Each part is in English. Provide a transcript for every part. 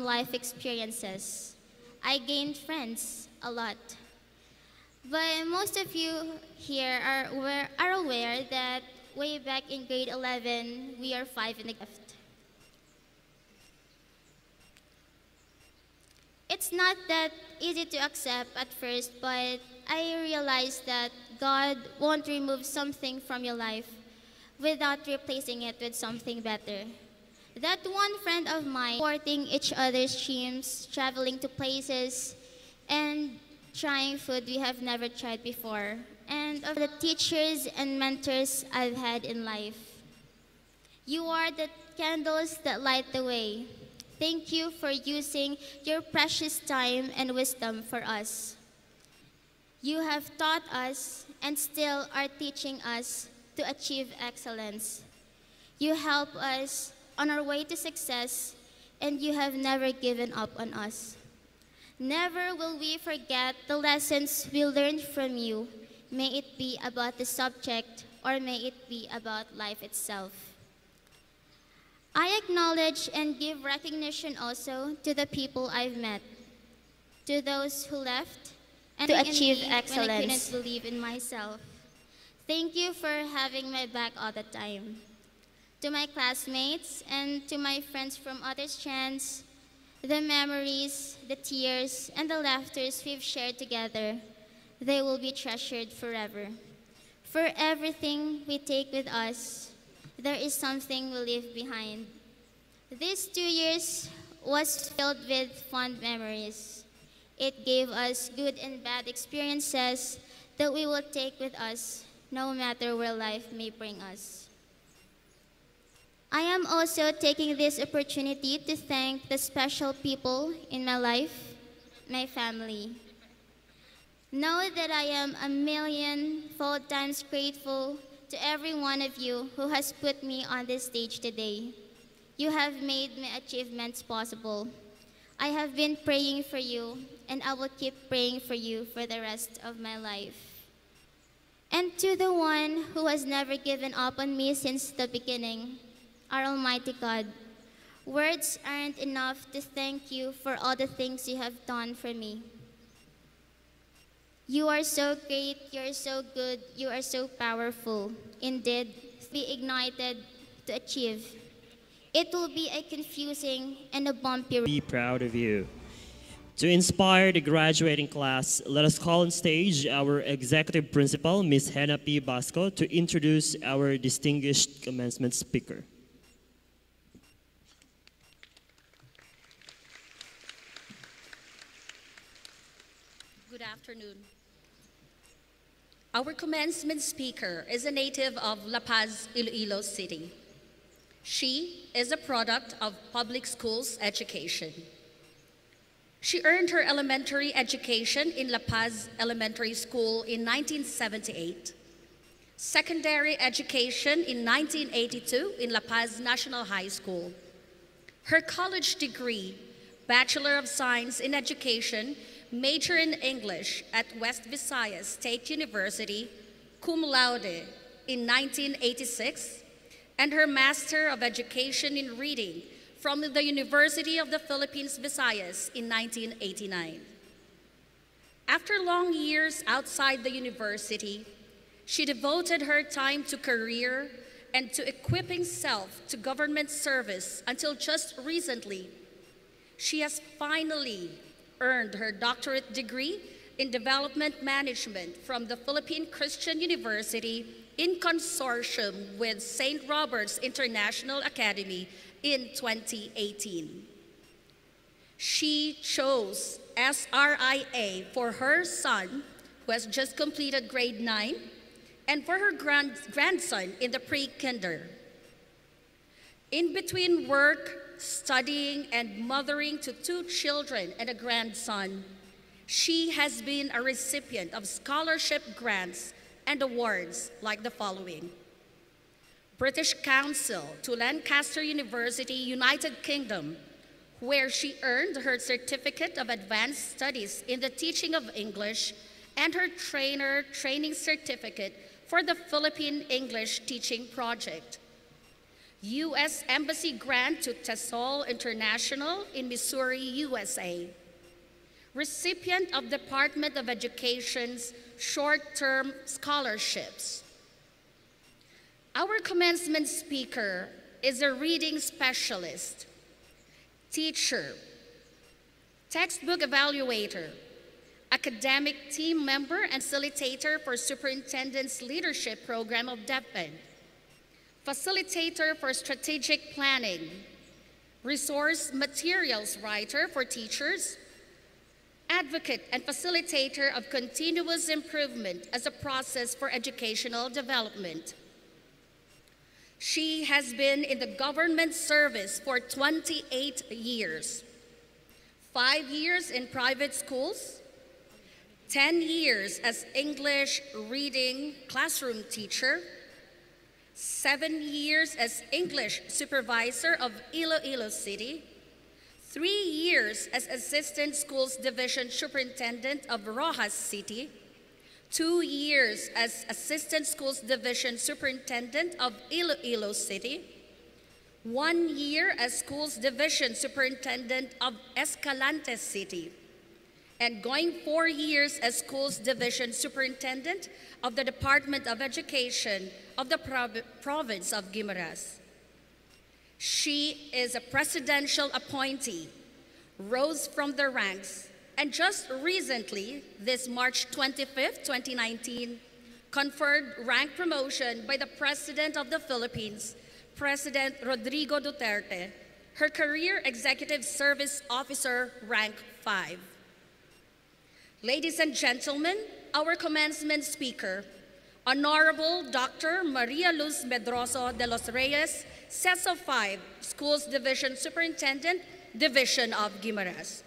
life experiences. I gained friends a lot. But most of you here are aware that way back in grade 11, we are 5 in the gift. It's not that easy to accept at first, but I realized that God won't remove something from your life without replacing it with something better. That one friend of mine, supporting each other's dreams, traveling to places, and trying food we have never tried before, and of the teachers and mentors I've had in life. You are the candles that light the way. Thank you for using your precious time and wisdom for us. You have taught us and still are teaching us to achieve excellence. You help us on our way to success, and you have never given up on us. Never will we forget the lessons we learned from you, may it be about the subject or may it be about life itself. I acknowledge and give recognition also to the people I've met, to those who left, and to achieve excellence when I couldn't believe in myself. Thank you for having my back all the time. To my classmates and to my friends from other strands, the memories, the tears, and the laughters we've shared together, they will be treasured forever. For everything we take with us, there is something we leave behind. These 2 years was filled with fond memories. It gave us good and bad experiences that we will take with us, no matter where life may bring us. I am also taking this opportunity to thank the special people in my life, my family. Know that I am a million-fold times grateful to every one of you who has put me on this stage today. You have made my achievements possible. I have been praying for you, and I will keep praying for you for the rest of my life. And to the one who has never given up on me since the beginning, our Almighty God, words aren't enough to thank you for all the things you have done for me. You are so great, you are so good, you are so powerful. Indeed, be ignited to achieve. It will be a confusing and a bumpy road. Be proud of you. To inspire the graduating class, let us call on stage our Executive Principal, Ms. Hannah P. Basco, to introduce our distinguished commencement speaker. Good afternoon. Our commencement speaker is a native of La Paz, Iloilo City. She is a product of public schools education. She earned her elementary education in La Paz Elementary School in 1978, secondary education in 1982 in La Paz National High School. Her college degree, Bachelor of Science in Education, major in English at West Visayas State University, cum laude in 1986, and her Master of Education in Reading from the University of the Philippines, Visayas in 1989. After long years outside the university, she devoted her time to career and to equipping self to government service until just recently. She has finally earned her doctorate degree in development management from the Philippine Christian University in consortium with St. Robert's International Academy in 2018. She chose SRIA for her son, who has just completed grade 9, and for her grandson in the pre-kinder. In between work, studying, and mothering to 2 children and a grandson, she has been a recipient of scholarship grants and awards like the following: British Council to Lancaster University, United Kingdom, where she earned her Certificate of Advanced Studies in the Teaching of English and her training certificate for the Philippine English Teaching Project. U.S. Embassy grant to TESOL International in Missouri, USA. Recipient of Department of Education's short-term scholarships. Our commencement speaker is a reading specialist, teacher, textbook evaluator, academic team member and facilitator for Superintendent's Leadership Program of DepEd, facilitator for strategic planning, resource materials writer for teachers, advocate and facilitator of continuous improvement as a process for educational development. She has been in the government service for 28 years, 5 years in private schools, 10 years as English reading classroom teacher, 7 years as English supervisor of Iloilo City, 3 years as Assistant Schools Division Superintendent of Rojas City, 2 years as Assistant Schools Division Superintendent of Iloilo City, 1 year as Schools Division Superintendent of Escalante City, and going 4 years as Schools Division Superintendent of the Department of Education of the province of Guimaras. She is a presidential appointee, rose from the ranks, and just recently, this March 25th, 2019, conferred rank promotion by the President of the Philippines, President Rodrigo Duterte, her Career Executive Service Officer, rank 5. Ladies and gentlemen, our commencement speaker, Honorable Dr. Maria Luz Medroso de los Reyes, CESO 5, Schools Division Superintendent, Division of Guimaras.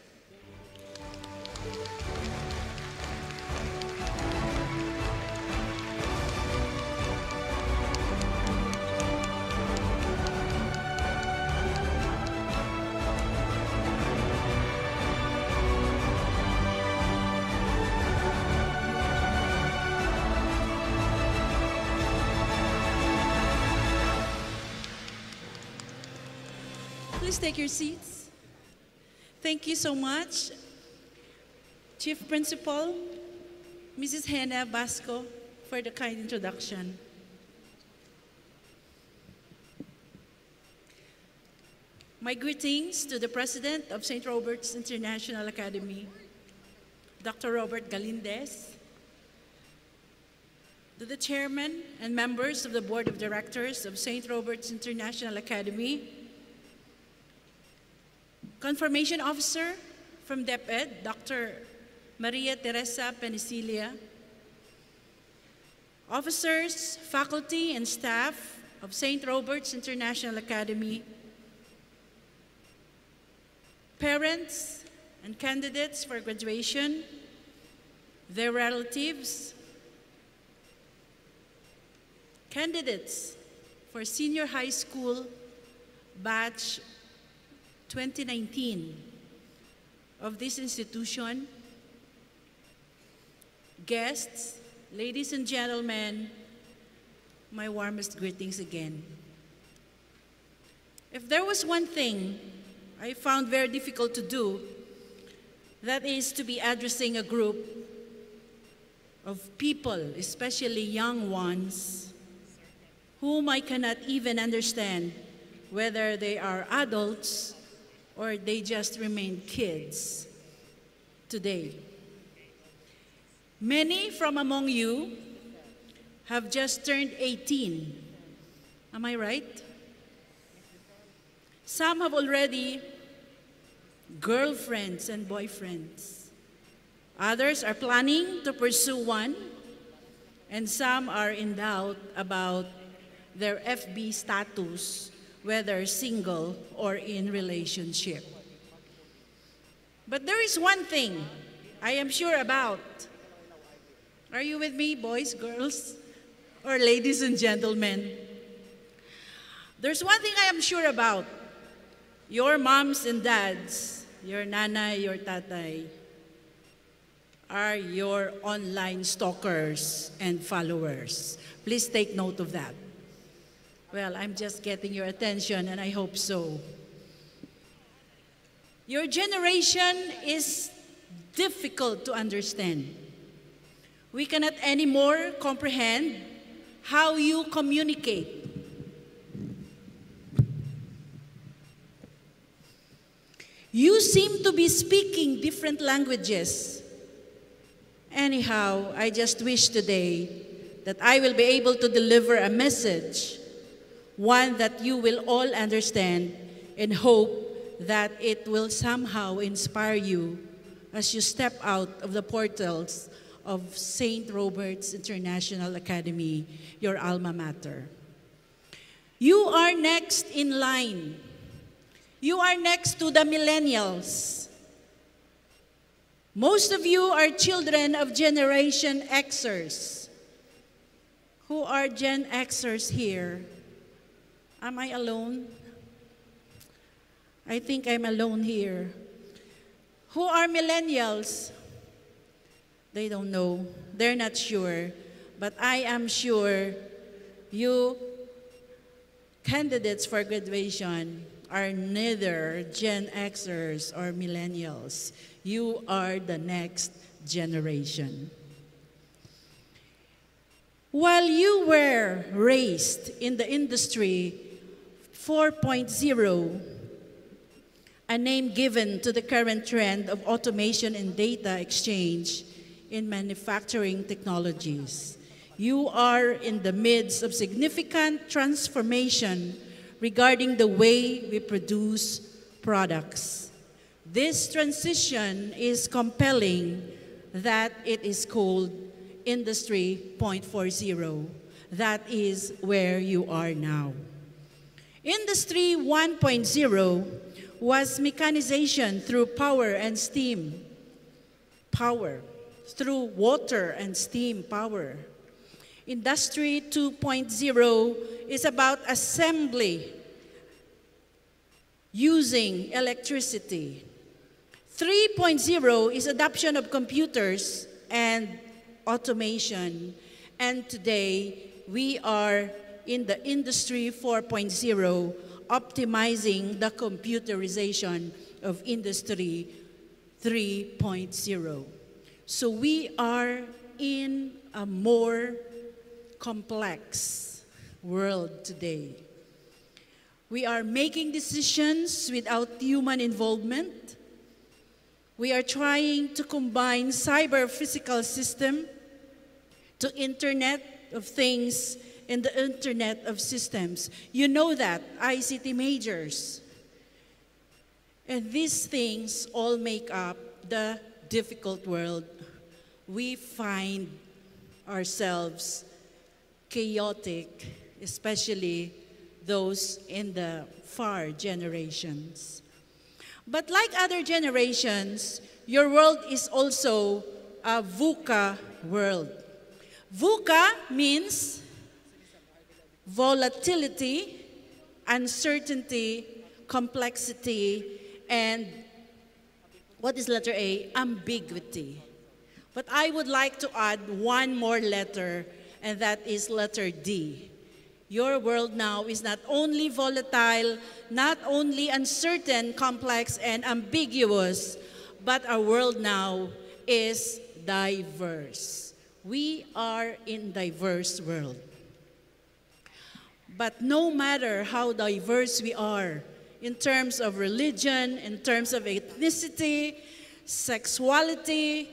Please take your seats. Thank you so much, Chief Principal, Mrs. Hena Basco, for the kind introduction. My greetings to the President of St. Robert's International Academy, Dr. Robert Galindez, to the Chairman and members of the Board of Directors of St. Robert's International Academy, Confirmation Officer from DepEd, Dr. Maria Teresa Penicilia, officers, faculty, and staff of St. Robert's International Academy, parents and candidates for graduation, their relatives, candidates for senior high school batch 2019 of this institution, guests, ladies and gentlemen, my warmest greetings again. If there was one thing I found very difficult to do, that is to be addressing a group of people, especially young ones, whom I cannot even understand whether they are adults or they just remain kids today. Many from among you have just turned 18. Am I right? Some have already girlfriends and boyfriends. Others are planning to pursue one, and some are in doubt about their FB status, whether single or in relationship. But there is one thing I am sure about. Are you with me, boys, girls, or ladies and gentlemen? There's one thing I am sure about. Your moms and dads, your nanay, your tatay, are your online stalkers and followers. Please take note of that. Well, I'm just getting your attention, and I hope so. Your generation is difficult to understand. We cannot anymore comprehend how you communicate. You seem to be speaking different languages. Anyhow, I just wish today that I will be able to deliver a message, one that you will all understand, and hope that it will somehow inspire you as you step out of the portals of St. Robert's International Academy, your alma mater. You are next in line. You are next to the millennials. Most of you are children of Generation Xers. Who are Gen Xers here? Am I alone? I think I'm alone here. Who are millennials? They don't know. They're not sure. But I am sure you candidates for graduation are neither Gen Xers or millennials. You are the next generation. While you were raised in the industry 4.0, a name given to the current trend of automation and data exchange in manufacturing technologies, you are in the midst of significant transformation regarding the way we produce products. This transition is compelling that it is called Industry 4.0. That is where you are now. Industry 1.0 was mechanization through power and steam. Power, through water and steam power. Industry 2.0 is about assembly using electricity. 3.0 is adoption of computers and automation. And today, we are in the Industry 4.0, optimizing the computerization of Industry 3.0. So we are in a more complex world today. We are making decisions without human involvement. We are trying to combine cyber-physical system to Internet of Things and the Internet of Systems. You know that, ICT majors. And these things all make up the difficult world. We find ourselves chaotic, especially those in the far generations. But like other generations, your world is also a VUCA world. VUCA means volatility, uncertainty, complexity, and what is letter A? Ambiguity. But I would like to add one more letter, and that is letter D. Your world now is not only volatile, not only uncertain, complex, and ambiguous, but our world now is diverse. We are in a diverse world. But no matter how diverse we are, in terms of religion, in terms of ethnicity, sexuality,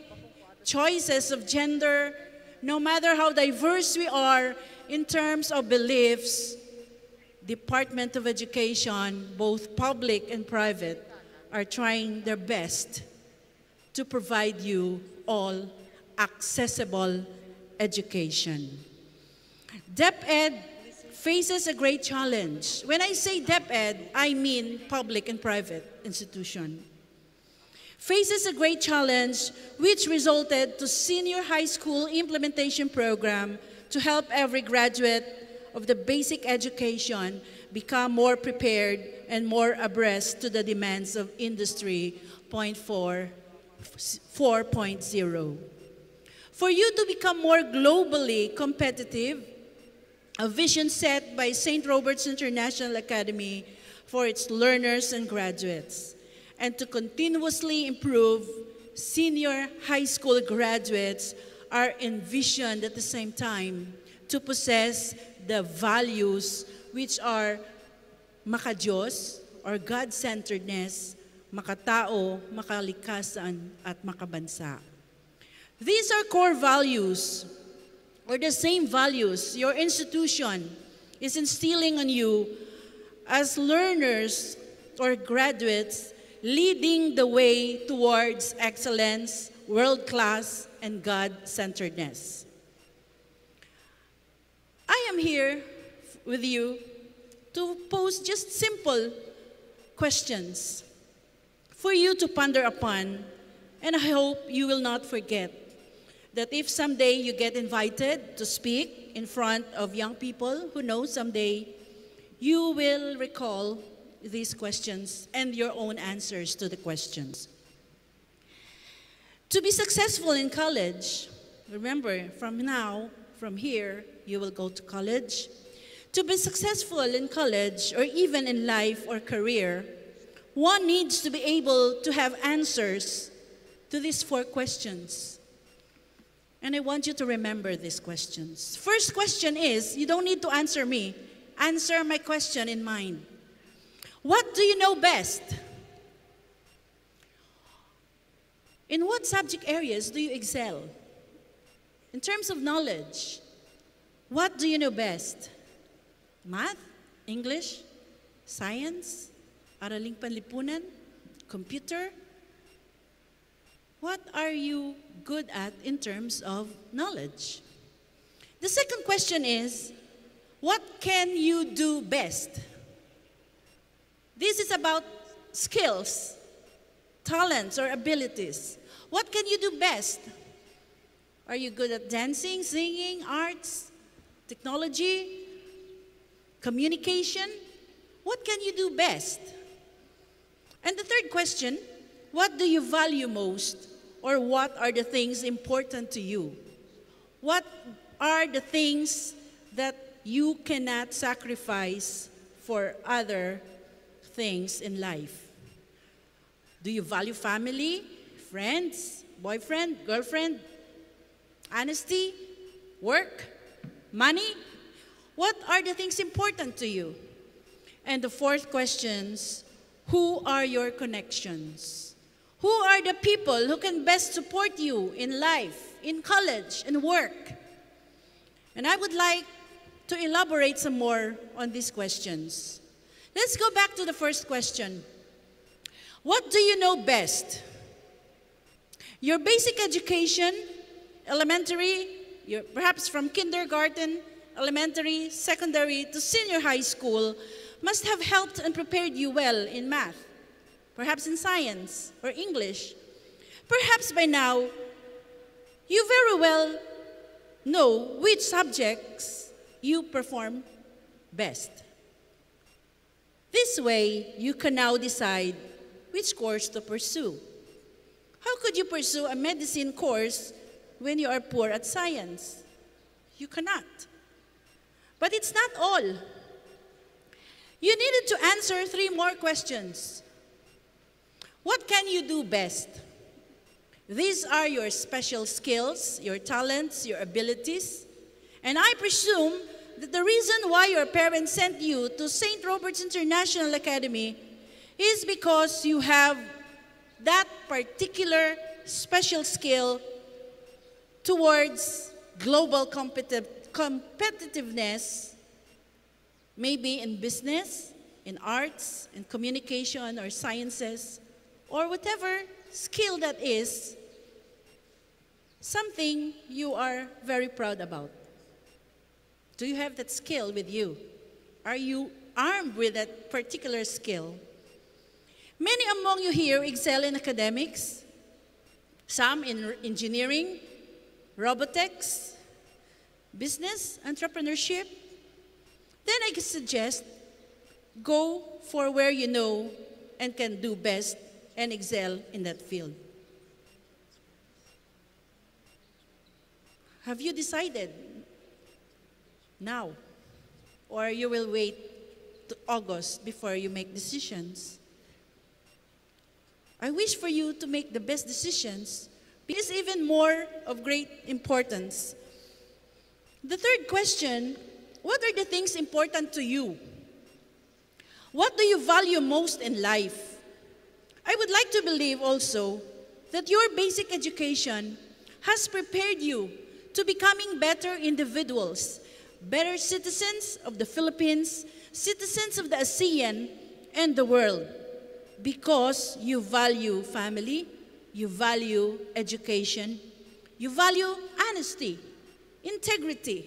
choices of gender, no matter how diverse we are, in terms of beliefs, Department of Education, both public and private, are trying their best to provide you all accessible education. DepEd faces a great challenge. When I say DepEd, I mean public and private institution. Faces a great challenge which resulted to senior high school implementation program to help every graduate of the basic education become more prepared and more abreast to the demands of Industry 4.0. For you to become more globally competitive, a vision set by St. Robert's International Academy for its learners and graduates, and to continuously improve senior high school graduates are envisioned at the same time to possess the values which are makadiyos or God-centeredness, makatao, makalikasan, at makabansa. These are core values, or the same values your institution is instilling on you as learners or graduates, leading the way towards excellence, world-class, and God-centeredness. I am here with you to pose just simple questions for you to ponder upon, and I hope you will not forget that if someday you get invited to speak in front of young people, who knows, someday you will recall these questions and your own answers to the questions. To be successful in college, remember, from here, you will go to college. To be successful in college or even in life or career, one needs to be able to have answers to these 4 questions. And I want you to remember these questions. First question is, you don't need to answer me. Answer my question in mind. What do you know best? In what subject areas do you excel? In terms of knowledge, what do you know best? Math, English, science, araling panlipunan, computer? What are you good at in terms of knowledge? The second question is, what can you do best? This is about skills, talents, or abilities. What can you do best? Are you good at dancing, singing, arts, technology, communication? What can you do best? And the third question, what do you value most, or what are the things important to you? What are the things that you cannot sacrifice for other things in life? Do you value family, friends, boyfriend, girlfriend, honesty, work, money? What are the things important to you? And the fourth questions, who are your connections? Who are the people who can best support you in life, in college, and work? And I would like to elaborate some more on these questions. Let's go back to the first question. What do you know best? Your basic education, elementary, perhaps from kindergarten, elementary, secondary, to senior high school, must have helped and prepared you well in math, perhaps in science or English. Perhaps by now, you very well know which subjects you perform best. This way, you can now decide which course to pursue. How could you pursue a medicine course when you are poor at science? You cannot. But it's not all. You needed to answer 3 more questions. What can you do best? These are your special skills, your talents, your abilities. And I presume that the reason why your parents sent you to St. Robert's International Academy is because you have that particular special skill towards global competitiveness, maybe in business, in arts, in communication or sciences, or whatever skill that is, something you are very proud about. Do you have that skill with you? Are you armed with that particular skill? Many among you here excel in academics, some in engineering, robotics, business, entrepreneurship. Then I suggest go for where you know and can do best and excel in that field. Have you decided? Now, or you will wait to August before you make decisions? I wish for you to make the best decisions, because even more of great importance. The third question, what are the things important to you? What do you value most in life? I would like to believe also that your basic education has prepared you to becoming better individuals, better citizens of the Philippines, citizens of the ASEAN and the world, because you value family, you value education, you value honesty, integrity,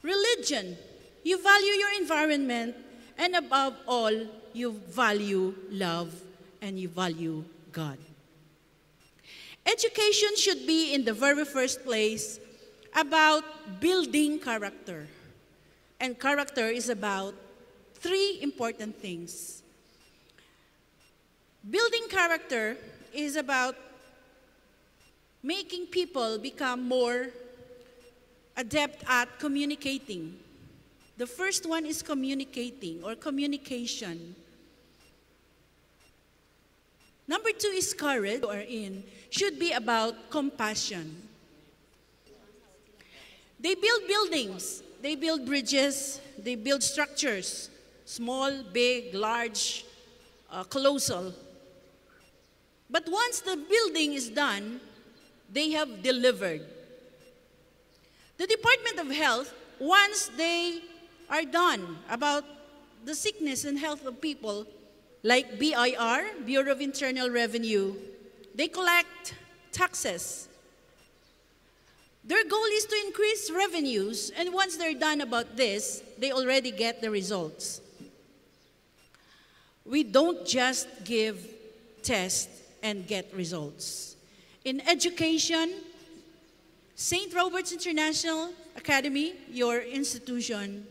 religion, you value your environment, and above all, you value love and you value God. Education should be in the very first place about building character. And character is about three important things. Building character is about making people become more adept at communicating. The first one is communicating or communication. Number two is courage, or in, should be about compassion. They build buildings, they build bridges, they build structures, small, big, large, colossal. But once the building is done, they have delivered. The Department of Health, once they are done about the sickness and health of people, like BIR, Bureau of Internal Revenue, they collect taxes. Their goal is to increase revenues, and once they're done about this, they already get the results. We don't just give tests and get results. In education, St. Robert's International Academy, your institution,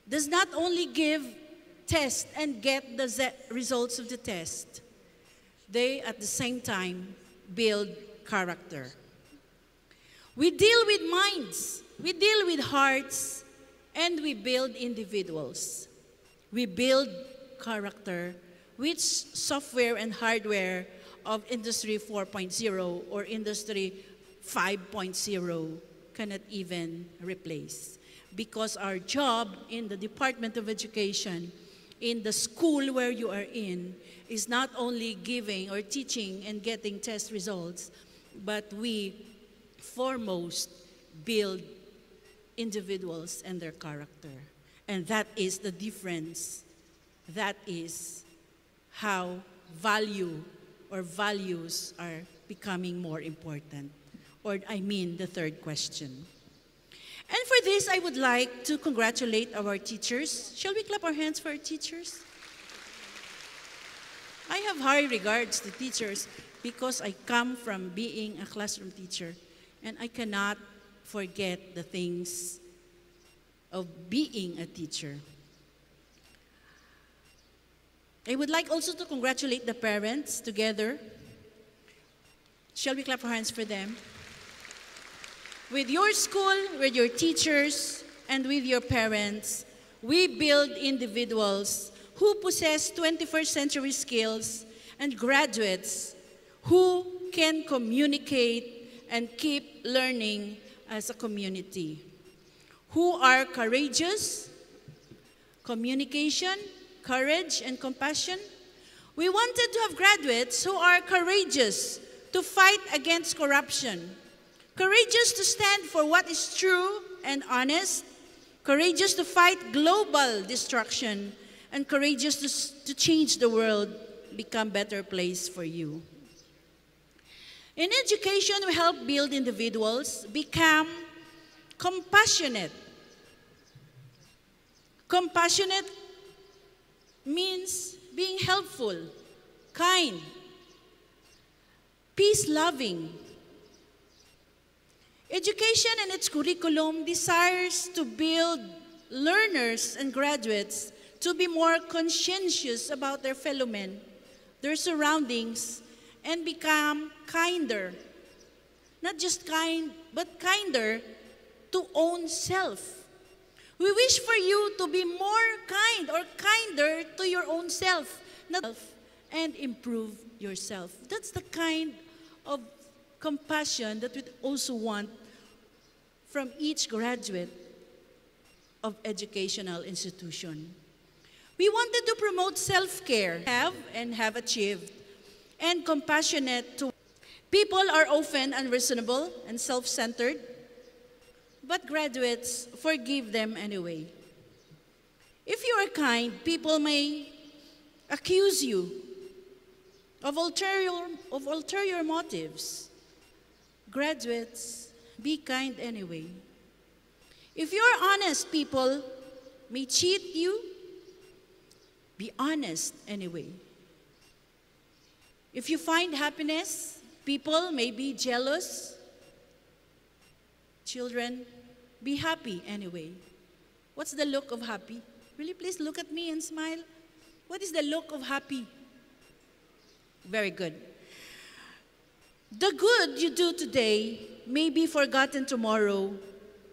does not only give tests and get the results of the test. They, at the same time, build character. We deal with minds, we deal with hearts, and we build individuals. We build character, which software and hardware of Industry 4.0 or Industry 5.0 cannot even replace. Because our job in the Department of Education, in the school where you are in, is not only giving or teaching and getting test results, but we foremost build individuals and their character. And that is the difference. That is how value or values are becoming more important. Or I mean the third question. And for this, I would like to congratulate our teachers. Shall we clap our hands for our teachers? I have high regards to teachers because I come from being a classroom teacher, and I cannot forget the things of being a teacher. I would like also to congratulate the parents together. Shall we clap our hands for them? With your school, with your teachers, and with your parents, we build individuals who possess 21st century skills and graduates who can communicate and keep learning as a community, who are courageous, communication, courage, and compassion. We wanted to have graduates who are courageous to fight against corruption, courageous to stand for what is true and honest, courageous to fight global destruction, and courageous to change the world, become a better place for you. In education, we help build individuals become compassionate. Compassionate means being helpful, kind, peace-loving. Education and its curriculum desires to build learners and graduates to be more conscientious about their fellow men, their surroundings, and become kinder. Not just kind, but kinder to own self. We wish for you to be more kind or kinder to your own self, and improve yourself. That's the kind of compassion that we also want from each graduate of educational institution. We wanted to promote self-care, have achieved, and compassionate to people are often unreasonable and self-centered, but graduates forgive them anyway. If you are kind, people may accuse you of ulterior motives. Graduates, be kind anyway. If you are honest, people may cheat you. Be honest anyway. If you find happiness, people may be jealous. Children, be happy anyway. What's the look of happy? Will you please look at me and smile? What is the look of happy? Very good. The good you do today may be forgotten tomorrow.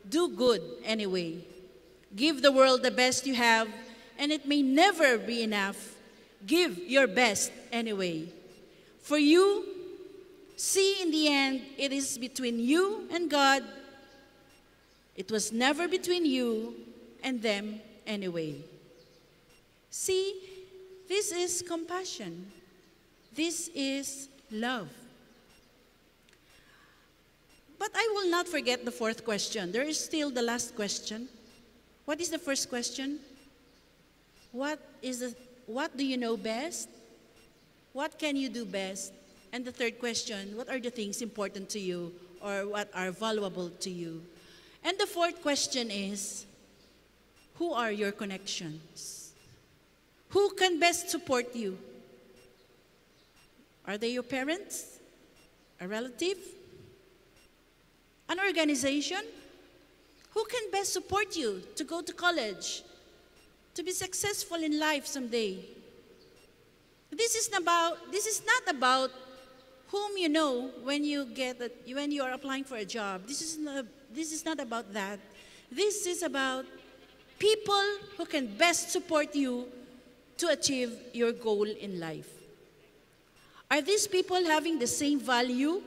Do good anyway. Give the world the best you have, and it may never be enough. Give your best anyway. For you, see, in the end, it is between you and God. It was never between you and them anyway. See, this is compassion. This is love. But I will not forget the fourth question. There is still the last question. What is the first question? What do you know best? What can you do best? And the third question, what are the things important to you or what are valuable to you? And the fourth question is, who are your connections? Who can best support you? Are they your parents? A relative? An organization? Who can best support you to go to college, to be successful in life someday? This is not about whom you know when you are applying for a job. This is not about that. This is about people who can best support you to achieve your goal in life. Are these people having the same value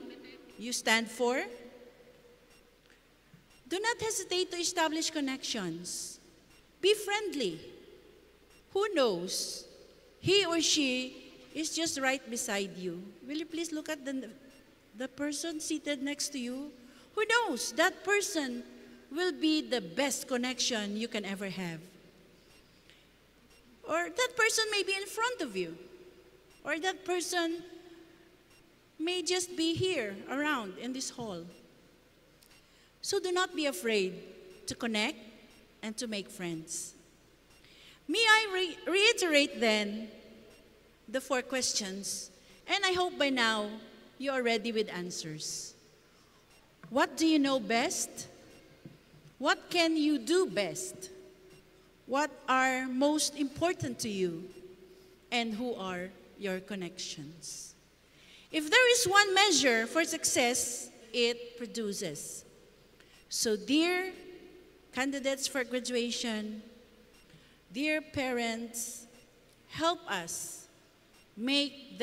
you stand for? Do not hesitate to establish connections. Be friendly. Who knows? He or she is just right beside you. Will you please look at the person seated next to you? Who knows? That person will be the best connection you can ever have. Or that person may be in front of you. Or that person may just be here, around, in this hall. So do not be afraid to connect and to make friends. May I reiterate then the four questions, and I hope by now you are ready with answers. What do you know best? What can you do best? What are most important to you? And who are your connections? If there is one measure for success, it produces. So dear candidates for graduation, dear parents, help us make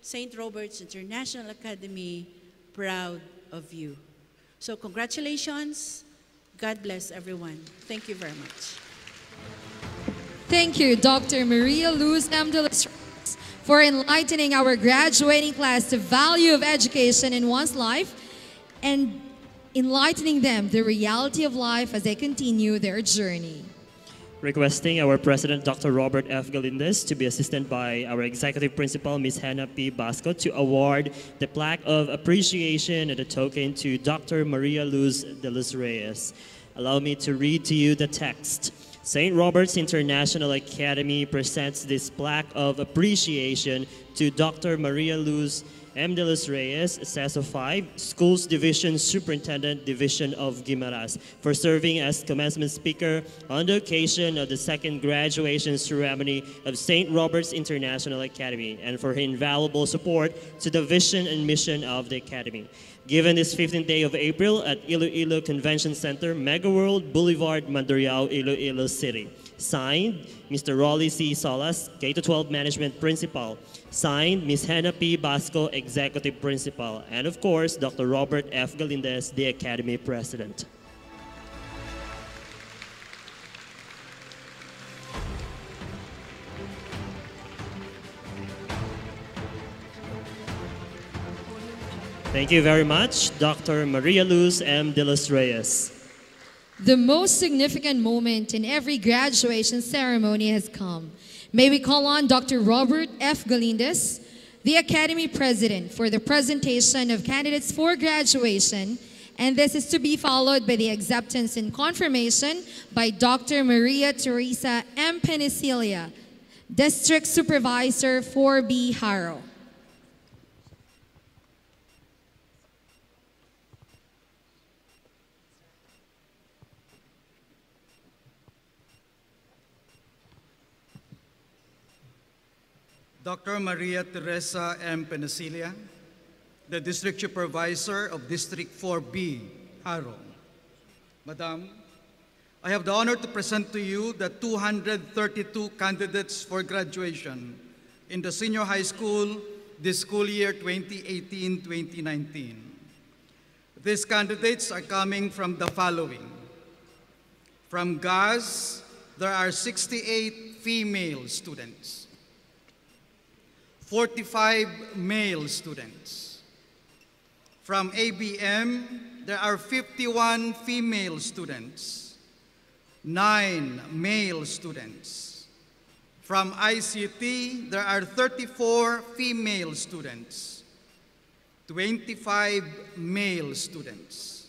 St. Robert's International Academy proud of you. So congratulations. God bless everyone. Thank you very much. Thank you, Dr. Maria Luz M. de los Reyes, for enlightening our graduating class the value of education in one's life and enlightening them the reality of life as they continue their journey. Requesting our President, Dr. Robert F. Galindez, to be assisted by our Executive Principal, Ms. Hannah P. Basco, to award the plaque of appreciation and a token to Dr. Maria Luz de los Reyes. Allow me to read to you the text. St. Robert's International Academy presents this plaque of appreciation to Dr. Maria Luz M. De Los Reyes, CESO 5, Schools Division Superintendent, Division of Guimaras, for serving as commencement speaker on the occasion of the second graduation ceremony of St. Robert's International Academy, and for her invaluable support to the vision and mission of the Academy. Given this 15th day of April at Iloilo Convention Center, Mega World Boulevard, Mandurriao, Iloilo City. Signed, Mr. Rolly C. Solas, K-12 Management Principal. Signed, Ms. Hannah P. Basco, Executive Principal. And of course, Dr. Robert F. Galindez, the Academy President. Thank you very much, Dr. Maria Luz M. De Los Reyes. The most significant moment in every graduation ceremony has come. May we call on Dr. Robert F. Galindez, the Academy President, for the presentation of candidates for graduation, and this is to be followed by the acceptance and confirmation by Dr. Maria Teresa M. Penicilia, District Supervisor 4B Haro. Dr. Maria Teresa M. Penicilia, the District Supervisor of District 4B, Haro. Madam, I have the honor to present to you the 232 candidates for graduation in the senior high school this school year 2018-2019. These candidates are coming from the following. From GAS, there are 68 female students. 45 male students. From ABM, there are 51 female students, 9 male students. From ICT, there are 34 female students, 25 male students.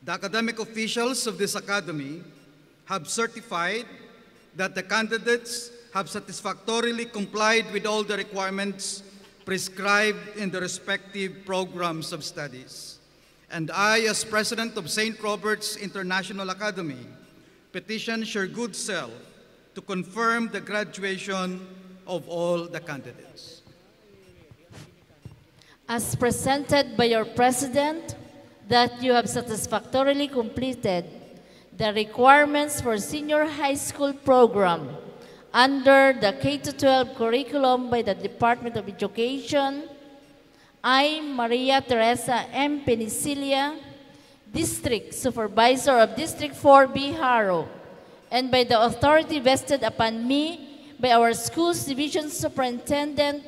The academic officials of this academy have certified that the candidates have satisfactorily complied with all the requirements prescribed in the respective programs of studies. And I, as President of St. Robert's International Academy, petition your good self to confirm the graduation of all the candidates. As presented by your President, that you have satisfactorily completed the requirements for senior high school program under the K-12 curriculum by the Department of Education. I, Maria Teresa M. Penicilia, District Supervisor of District 4B Haro, and by the authority vested upon me by our school's Division Superintendent,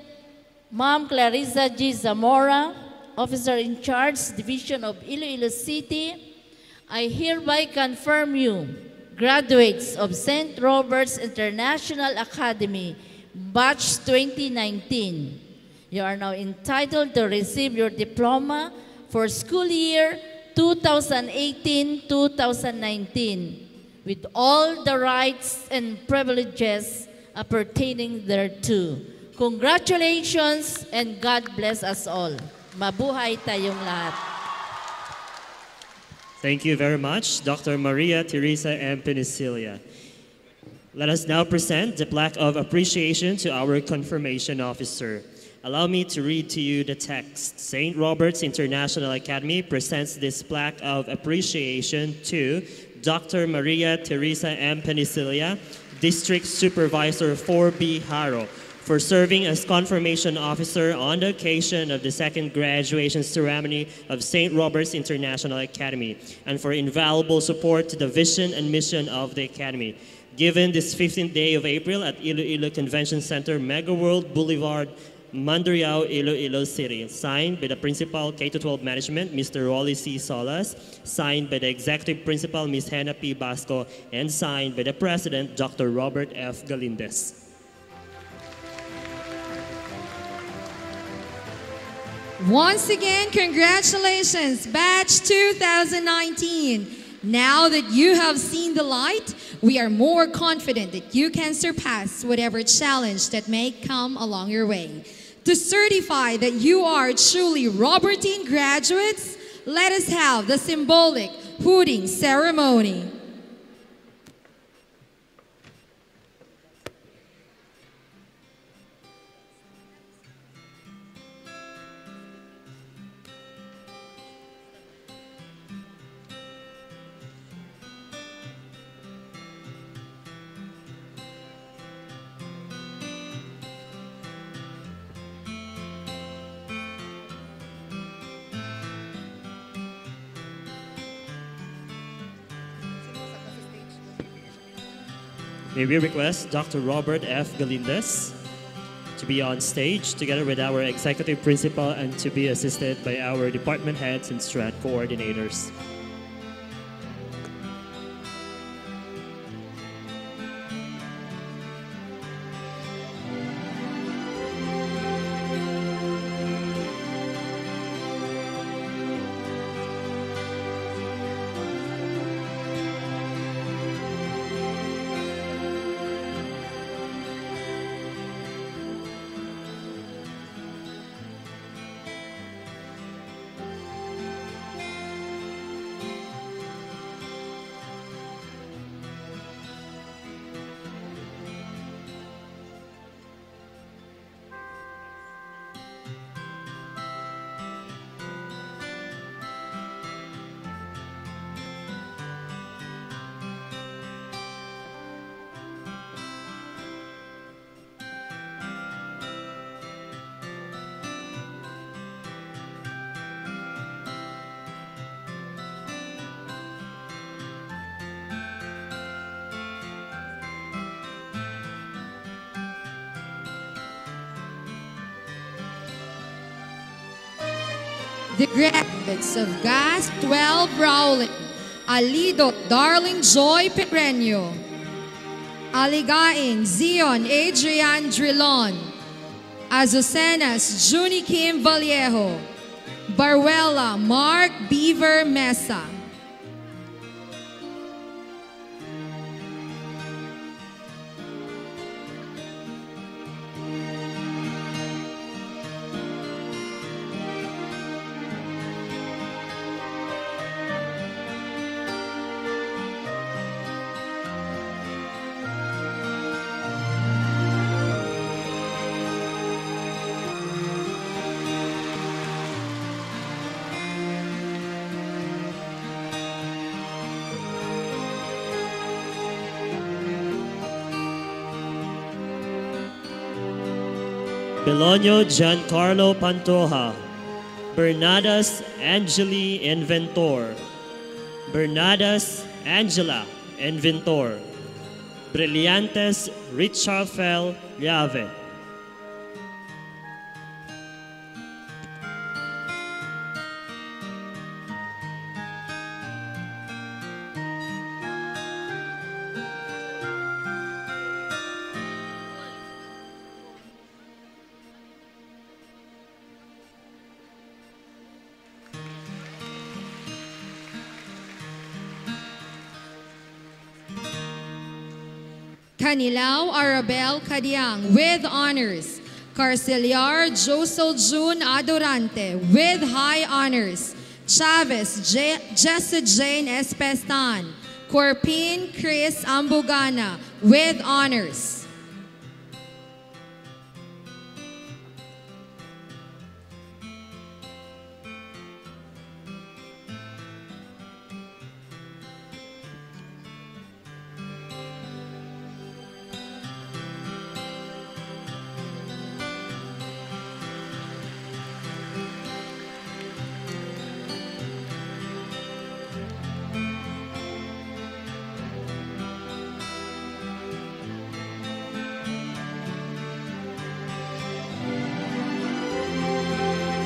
Ma'am Clarissa G. Zamora, Officer in Charge, Division of Iloilo City, I hereby confirm you, graduates of St. Robert's International Academy, Batch 2019. You are now entitled to receive your diploma for school year 2018-2019 with all the rights and privileges appertaining thereto. Congratulations and God bless us all. Mabuhay tayong lahat. Thank you very much, Dr. Maria Teresa M. Penicilia. Let us now present the plaque of appreciation to our confirmation officer. Allow me to read to you the text. St. Robert's International Academy presents this plaque of appreciation to Dr. Maria Teresa M. Penicilia, District Supervisor 4B Haro, for serving as confirmation officer on the occasion of the second graduation ceremony of St. Robert's International Academy, and for invaluable support to the vision and mission of the Academy. Given this 15th day of April at Iloilo Convention Center, Mega World Boulevard, Mandurriao, Iloilo City. Signed by the Principal, K-12 Management, Mr. Rolly C. Solas. Signed by the Executive Principal, Ms. Hannah P. Basco. And signed by the President, Dr. Robert F. Galindez. Once again, congratulations, Batch 2019. Now that you have seen the light, we are more confident that you can surpass whatever challenge that may come along your way. To certify that you are truly Robertine graduates, let us have the symbolic hooting ceremony. May we request Dr. Robert F. Galindez to be on stage together with our executive principal and to be assisted by our department heads and strand coordinators. The graduates of GAS 12 Rowling, Alido Darling Joy Pereño, Aligain Zion Adrian Drilon, Azucenas Juni Kim Vallejo, Baruela Mark Beaver Mesa. Belonio Giancarlo Pantoja, Bernadas Angeli Inventor, Bernadas Angela Inventor, Brillantes Richafel Llave. Canilao Arabel Cadiang with honors. Carceliar Josel June Adorante with high honors. Chavez Jesse Jane Espestan. Corpin Chris Ambugana with honors.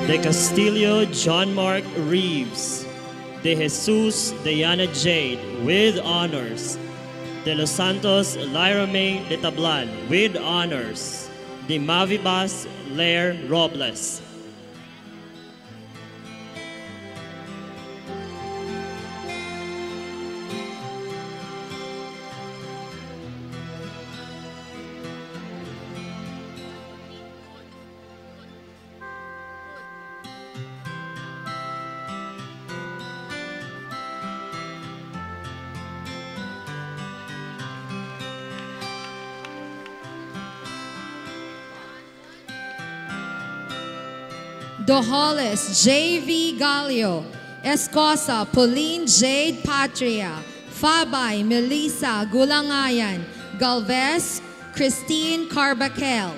De Castillo John Mark Reeves, De Jesus Diana Jade with honors, De Los Santos Lyra May de Tablan with honors, De Mavibas Lair Robles. Dojoles J.V. Galio, Escosa Pauline Jade Patria, Fabay Melissa Gulangayan, Galvez Christine Carbaquel.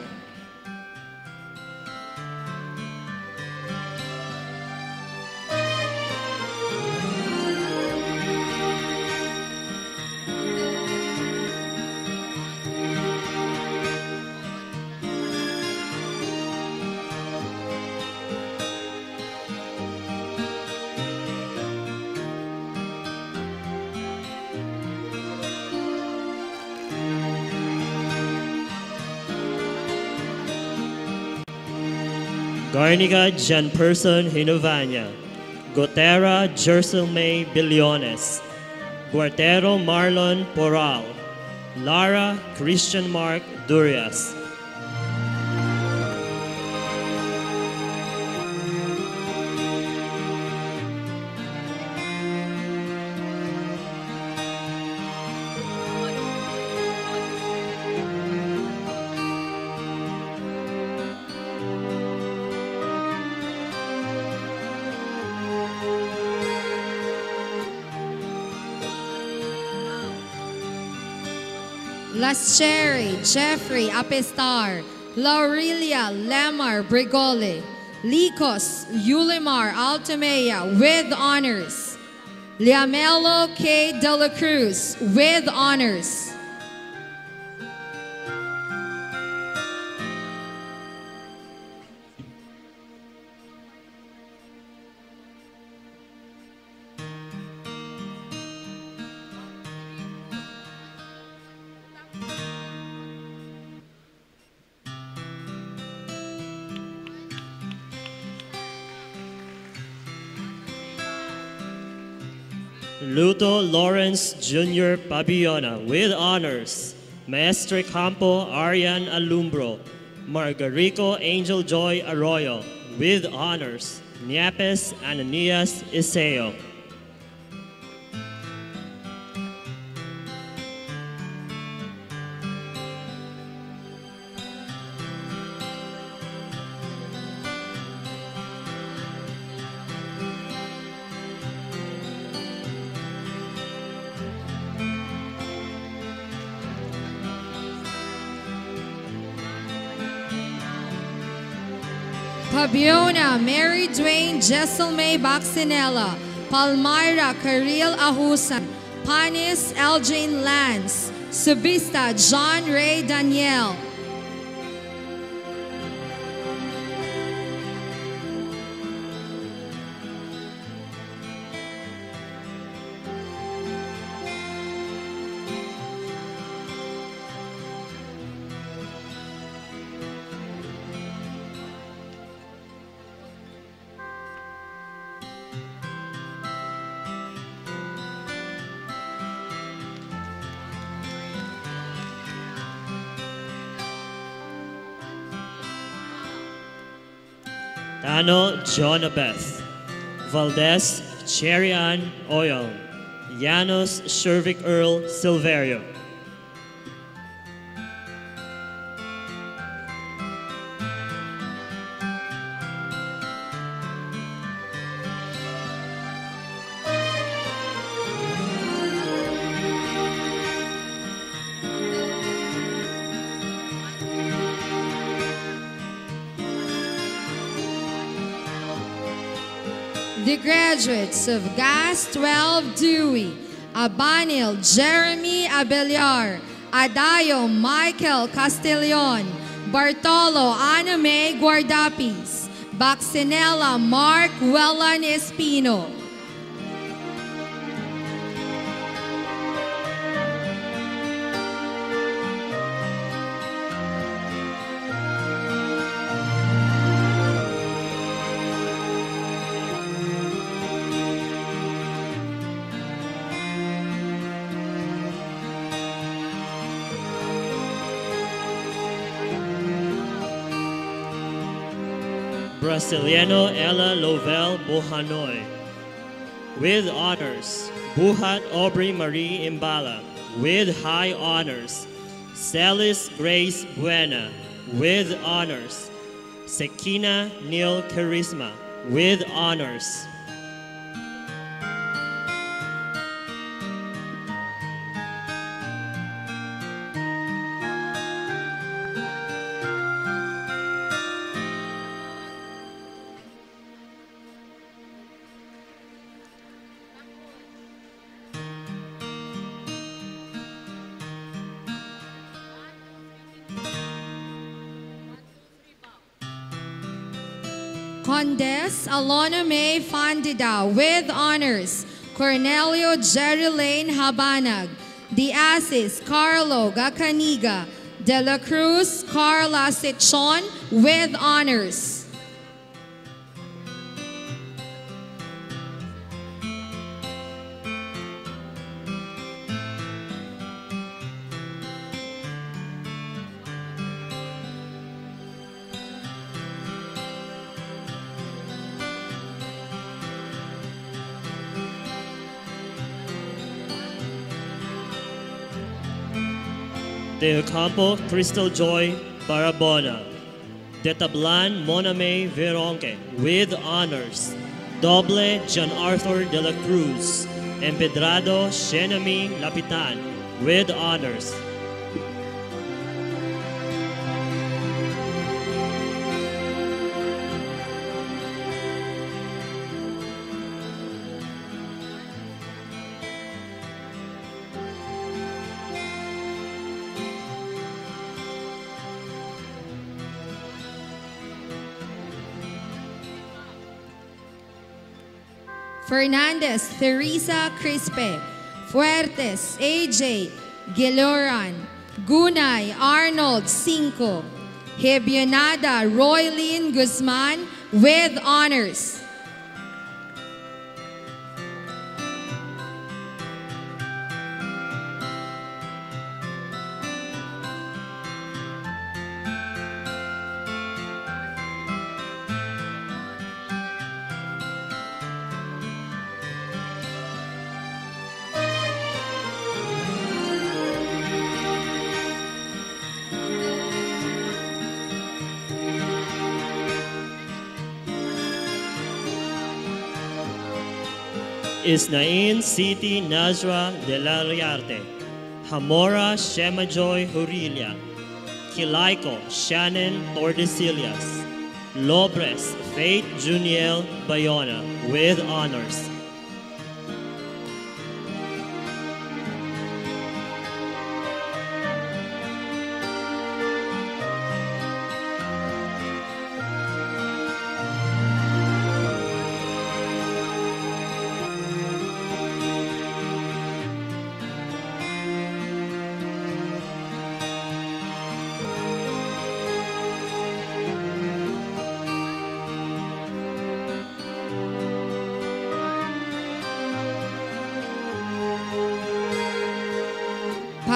Garniga Janperson Hinovanya, Gotera Jerselme Billones, Guartero Marlon Poral, Lara Christian Mark Durias. Lascherry Jeffrey Apestar, Laurelia Lemar Brigole, Licos Yulimar Altamea with honors, Liamelo K. De La Cruz with honors. Luto Lawrence Jr. Pabiona with honors, Maestre Campo Arian Alumbro, Margarico Angel Joy Arroyo with honors, Niapes Ananias Iseo. Pabiona Mary Dwayne Jesselmay Baxinella, Palmyra Karil Ahusan, Panis Elgin Lance, Subista John Ray Daniel. Tano Jonabeth, Valdez Cherian Oil, Llanos Shervick Earl Silverio. The graduates of GAS 12 Dewey, Abanil Jeremy Abeliar, Adayo Michael Castellon, Bartolo Aname Guardapis, Baxinella Mark Wellan Espino. Brasiliano Ella Lovell Bohanoy. With honors, Buhat Aubrey Marie Imbala. With high honors, Celis Grace Buena. With honors, Sekina Neil Charisma with honors. Condes Alona May Fandida with honors. Cornelio Jerry Lane Habanag. Diasis Carlo Gacaniga. De la Cruz Carla Sechon with honors. De Ocampo Crystal Joy Barabona. De Tablan Moname Veronque with honors. Doble John Arthur de la Cruz. Empedrado Shenami Lapitan with honors. Fernandez Teresa Crispe. Fuertes AJ Giloran. Gunay Arnold Cinco. Hebionada Roylene Guzman with honors. Isnain City Nazra de la Riarte. Hamora Shemajoy Hurilia. Kilaiko Shannon Tordesillas. Lobres Faith Juniel Bayona with honors.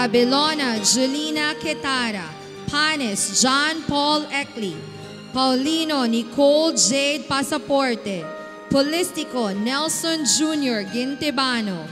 Pabelona Julina Ketara. Panes John Paul Eckley. Paulino Nicole Jade Pasaporte. Polistico Nelson Jr. Gintibano.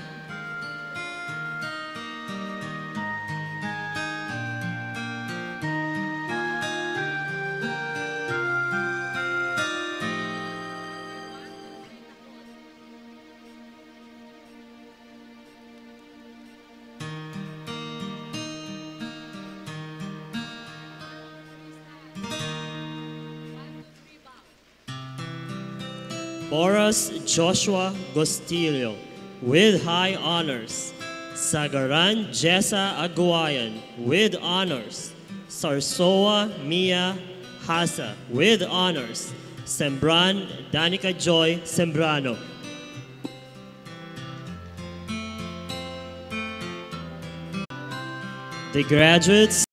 Boras Joshua Gostilio with high honors. Sagaran Jessa Aguayan with honors. Sarsoa Mia Hasa with honors. Sembran Danica Joy Sembrano. The graduates